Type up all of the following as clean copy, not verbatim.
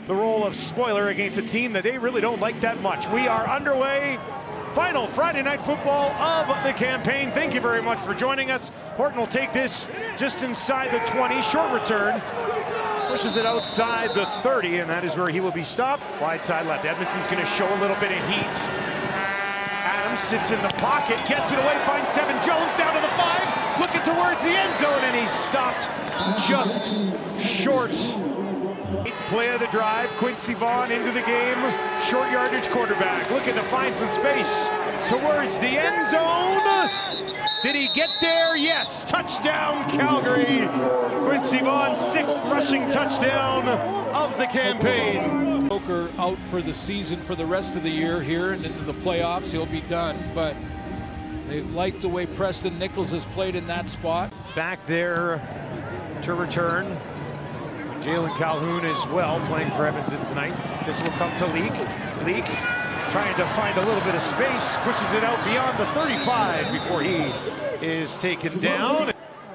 the role of spoiler against a team that they really don't like that much. We are underway. Final Friday night football of the campaign. Thank you very much for joining us. Horton will take this just inside the 20. Short return. Pushes it outside the 30, and that is where he will be stopped. Wide side left. Edmonton's going to show a little bit of heat. Adams sits in the pocket, gets it away, finds Devin Jones down to the 5, looking towards the end zone, and he's stopped just short. Eighth play of the drive. Quincy Vaughn into the game. Short yardage quarterback looking to find some space towards the end zone. Did he get there? Yes. Touchdown, Calgary. Quincy Vaughn's 6th rushing touchdown of the campaign. Joker out for the season for the rest of the year here and into the playoffs. He'll be done, but they've liked the way Preston Nichols has played in that spot. Back there to return. Jalen Calhoun as well playing for Edmonton tonight. This will come to Leak. Leak trying to find a little bit of space, pushes it out beyond the 35 before he is taken down.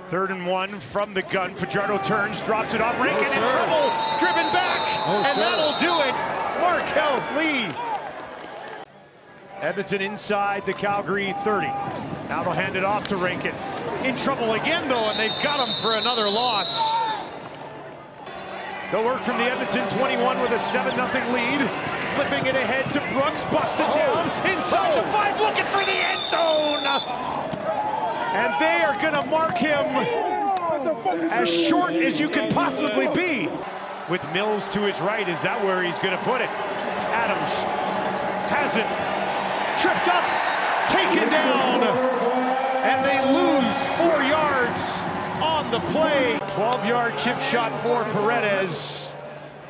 3rd and 1 from the gun. Fajardo turns, drops it off. Rankin in trouble, driven back, and that'll do it. Markel Lee. Edmonton inside the Calgary 30. Now they'll hand it off to Rankin. In trouble again though, and they've got him for another loss. They'll work from the Edmonton 21 with a 7-0 lead. Flipping it ahead to Brooks, busts it down inside the 5, looking for the end zone. And they are going to mark him as short as you can possibly be. With Mills to his right, is that where he's going to put it? Adams has it, tripped up, taken down, and they lose 4 yards on the play. 12-yard chip shot for Paredes.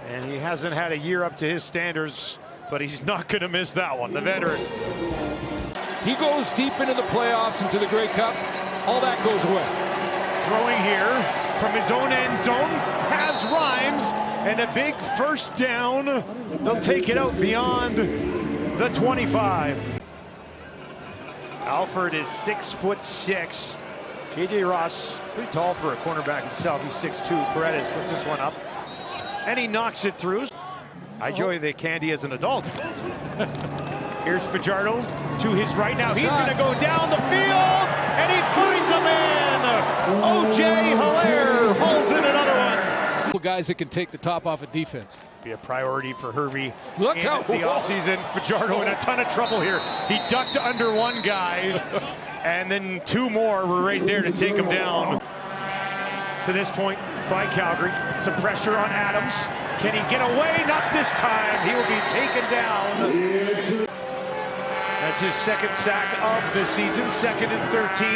And he hasn't had a year up to his standards, but he's not going to miss that one, the veteran. He goes deep into the playoffs, into the Grey Cup. All that goes away. Throwing here from his own end zone, has Rhymes, and a big first down. They'll take it out beyond the 25. Alford is 6'6". KJ Ross, pretty tall for a cornerback himself. He's 6'2". Paredes puts this one up, and he knocks it through. I enjoy the candy as an adult. Here's Fajardo to his right now. He's going to go down the field, and he finds a man. O.J. Hilaire pulls in another one. Guys that can take the top off of defense. Be a priority for Hervey Look in out. the offseason. Fajardo in a ton of trouble here. He ducked under one guy, and then 2 more were right there to take him down. To this point by Calgary. Some pressure on Adams. Can he get away? Not this time. He will be taken down. That's his 2nd sack of the season, 2nd and 13.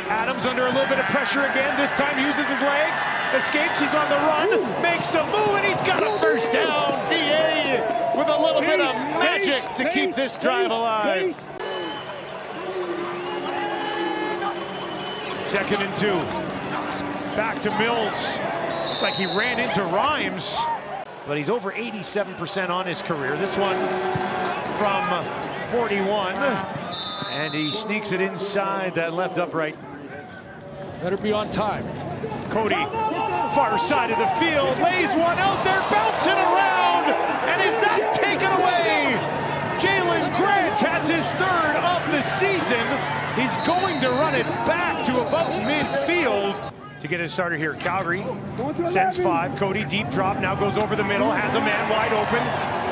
Adams under a little bit of pressure again. This time uses his legs, escapes, he's on the run, makes a move, and he's got a first down. VA with a little bit of magic to keep this drive alive. 2nd and 2. Back to Mills. Looks like he ran into Rhymes, but he's over 87% on his career. This one from 41, and he sneaks it inside that left upright. Better be on time. Cody, far side of the field, lays one out there, bouncing around, and is that taken away? Jalen Grant has his 3rd of the season. He's going to run it back to about midfield. To get it started here, Calgary sends 5. Cody deep drop, now goes over the middle, has a man wide open.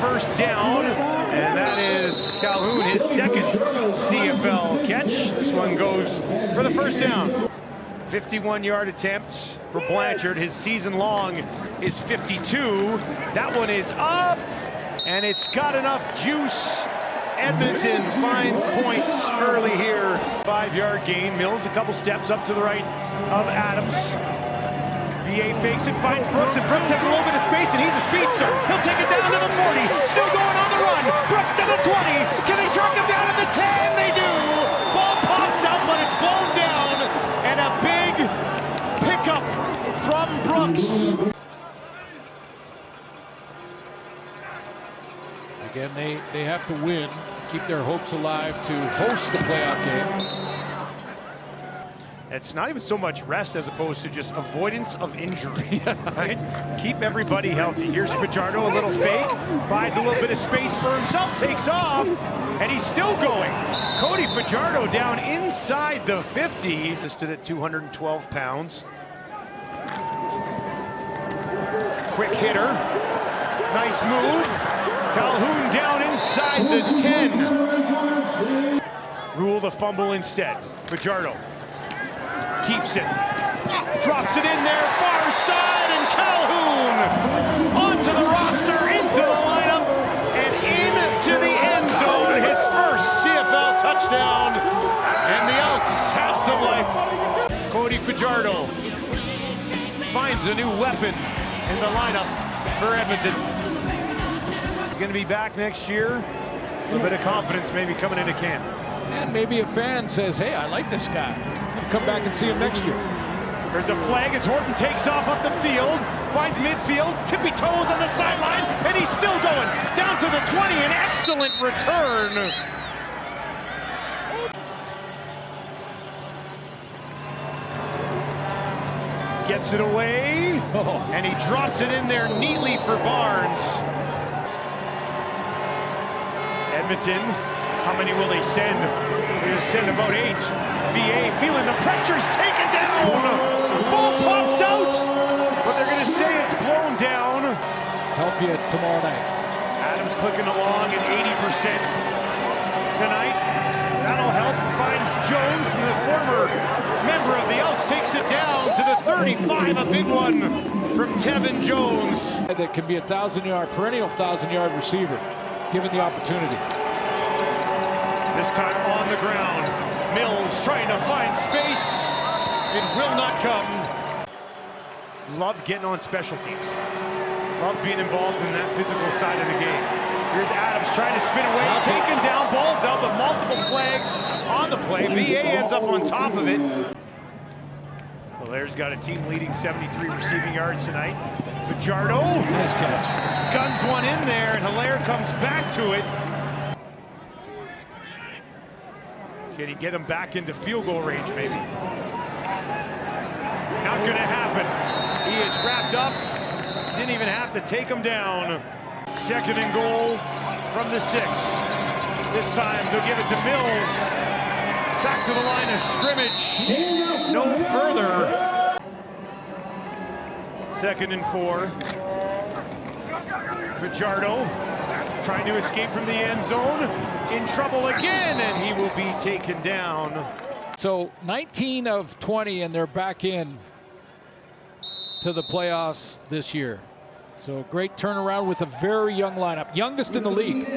First down, and that is Calhoun, his 2nd CFL catch. This one goes for the first down. 51-yard attempt for Blanchard. His season long is 52. That one is up, and it's got enough juice. Edmonton finds points early here. 5-yard gain. Mills a couple steps up to the right of Adams. VA fakes it, finds Brooks, and Brooks has a little bit of space, and he's a speedster. He'll take it down to the 40. Still going on the run. Brooks to the 20. Can they track him down at the 10? They do. Ball pops out, but it's blown down. And a big pickup from Brooks. Again, they have to win, keep their hopes alive to host the playoff game. It's not even so much rest as opposed to just avoidance of injury. Right? Keep everybody healthy. Here's Fajardo, a little fake, buys a little bit of space for himself, takes off, and he's still going. Cody Fajardo down inside the 50, listed at 212 pounds. Quick hitter, nice move. Calhoun down inside the 10. Rule the fumble instead. Fajardo keeps it, drops it in there, far side, and Calhoun onto the roster, into the lineup, and into the end zone. His first CFL touchdown, and the Elks have some life. Cody Fajardo finds a new weapon in the lineup for Edmonton. He's going to be back next year. A little bit of confidence maybe coming into camp. And maybe a fan says, hey, I like this guy. I'll come back and see him next year. There's a flag as Horton takes off up the field, finds midfield, tippy toes on the sideline, and he's still going down to the 20. An excellent return. Gets it away, and he drops it in there neatly for Barnes. Edmonton, how many will they send? They'll send about 8. VA feeling the pressure's taken down. Ball pops out, but they're going to say it's blown down. Help you tomorrow night. Adams clicking along at 80% tonight. That'll help. Finds Jones, the former member of the Elks, takes it down to the 35. A big one from Tevin Jones. That can be a 1,000-yard, perennial 1,000-yard receiver, given the opportunity. This time on the ground. Mills trying to find space. It will not come. Love getting on special teams. Love being involved in that physical side of the game. Here's Adams trying to spin away, taken down, balls out, but multiple flags on the play. VA ends up on top of it. Hilaire's got a team-leading 73 receiving yards tonight. Fajardo, Nice catch. guns one in there, and Hilaire comes back to it. Can he get him back into field goal range, maybe? Not going to happen. He is wrapped up. Didn't even have to take him down. 2nd and goal from the 6. This time they'll give it to Mills. Back to the line of scrimmage. No further. 2nd and 4. Fajardo trying to escape from the end zone. In trouble again, and he will be taken down. So 19 of 20, and they're back in to the playoffs this year. So great turnaround with a very young lineup, youngest in the league.